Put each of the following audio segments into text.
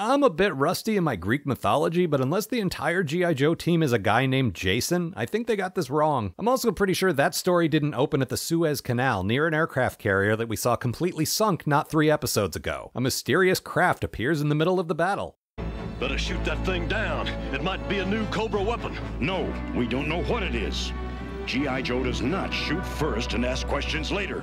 I'm a bit rusty in my Greek mythology, but unless the entire G.I. Joe team is a guy named Jason, I think they got this wrong. I'm also pretty sure that story didn't open at the Suez Canal near an aircraft carrier that we saw completely sunk not 3 episodes ago. A mysterious craft appears in the middle of the battle. Better shoot that thing down. It might be a new Cobra weapon. No, we don't know what it is. G.I. Joe does not shoot first and ask questions later.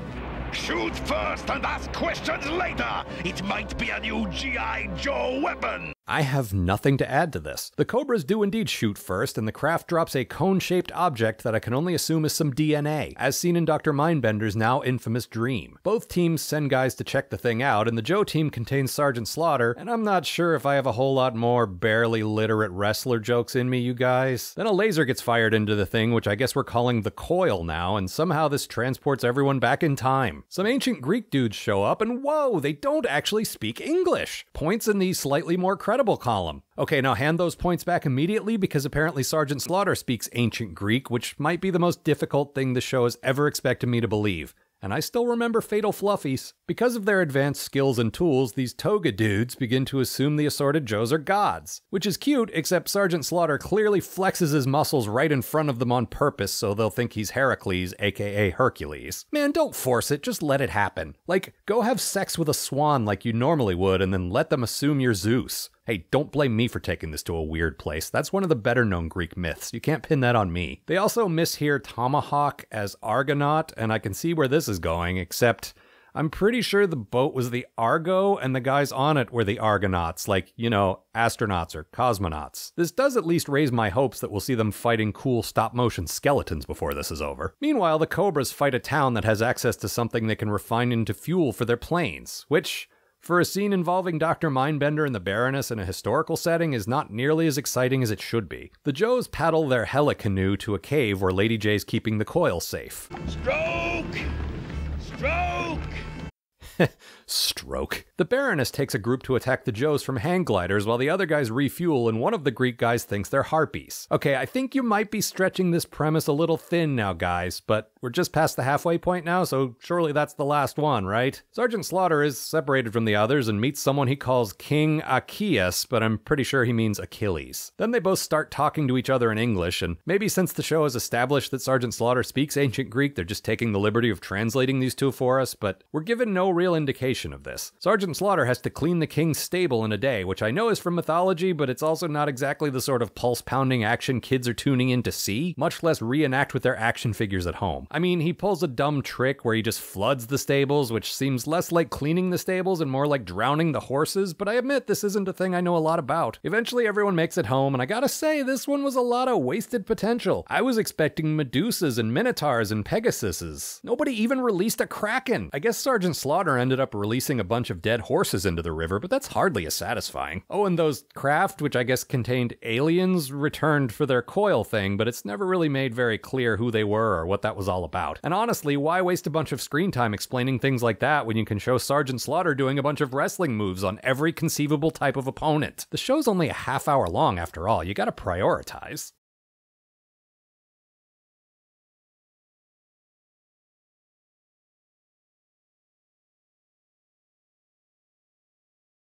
Shoot first and ask questions later! It might be a new G.I. Joe weapon! I have nothing to add to this. The Cobras do indeed shoot first, and the craft drops a cone-shaped object that I can only assume is some DNA, as seen in Dr. Mindbender's now infamous dream. Both teams send guys to check the thing out, and the Joe team contains Sergeant Slaughter, and I'm not sure if I have a whole lot more barely literate wrestler jokes in me, you guys. Then a laser gets fired into the thing, which I guess we're calling the coil now, and somehow this transports everyone back in time. Some ancient Greek dudes show up, and whoa, they don't actually speak English. Points in the slightly more credible column. Okay, now hand those points back immediately because apparently Sergeant Slaughter speaks ancient Greek, which might be the most difficult thing the show has ever expected me to believe. And I still remember Fatal Fluffies. Because of their advanced skills and tools, these toga dudes begin to assume the assorted Joes are gods. Which is cute, except Sergeant Slaughter clearly flexes his muscles right in front of them on purpose so they'll think he's Heracles, aka Hercules. Man, don't force it, just let it happen. Like, go have sex with a swan like you normally would and then let them assume you're Zeus. Hey, don't blame me for taking this to a weird place. That's one of the better known Greek myths. You can't pin that on me. They also mishear Tomahawk as Argonaut, and I can see where this is going, except I'm pretty sure the boat was the Argo and the guys on it were the Argonauts, like, you know, astronauts or cosmonauts. This does at least raise my hopes that we'll see them fighting cool stop-motion skeletons before this is over. Meanwhile, the Cobras fight a town that has access to something they can refine into fuel for their planes, which, for a scene involving Dr. Mindbender and the Baroness in a historical setting, is not nearly as exciting as it should be. The Joes paddle their helicanoe to a cave where Lady J's keeping the coil safe. Stroke! Stroke! Stroke. The Baroness takes a group to attack the Joes from hang gliders while the other guys refuel, and one of the Greek guys thinks they're harpies. Okay, I think you might be stretching this premise a little thin now, guys, but we're just past the halfway point now, so surely that's the last one, right? Sergeant Slaughter is separated from the others and meets someone he calls King Achaeus, but I'm pretty sure he means Achilles. Then they both start talking to each other in English, and maybe since the show has established that Sergeant Slaughter speaks ancient Greek, they're just taking the liberty of translating these two for us, but we're given no real indication of this. Sergeant Slaughter has to clean the king's stable in a day, which I know is from mythology, but it's also not exactly the sort of pulse-pounding action kids are tuning in to see, much less reenact with their action figures at home. I mean, he pulls a dumb trick where he just floods the stables, which seems less like cleaning the stables and more like drowning the horses, but I admit this isn't a thing I know a lot about. Eventually everyone makes it home, and I gotta say, this one was a lot of wasted potential. I was expecting Medusas and Minotaurs and Pegasuses. Nobody even released a Kraken. I guess Sergeant Slaughter ended up releasing a bunch of dead horses into the river, but that's hardly as satisfying. Oh, and those craft, which I guess contained aliens, returned for their coil thing, but it's never really made very clear who they were or what that was all about. And honestly, why waste a bunch of screen time explaining things like that when you can show Sergeant Slaughter doing a bunch of wrestling moves on every conceivable type of opponent? The show's only a half hour long after all, you gotta prioritize.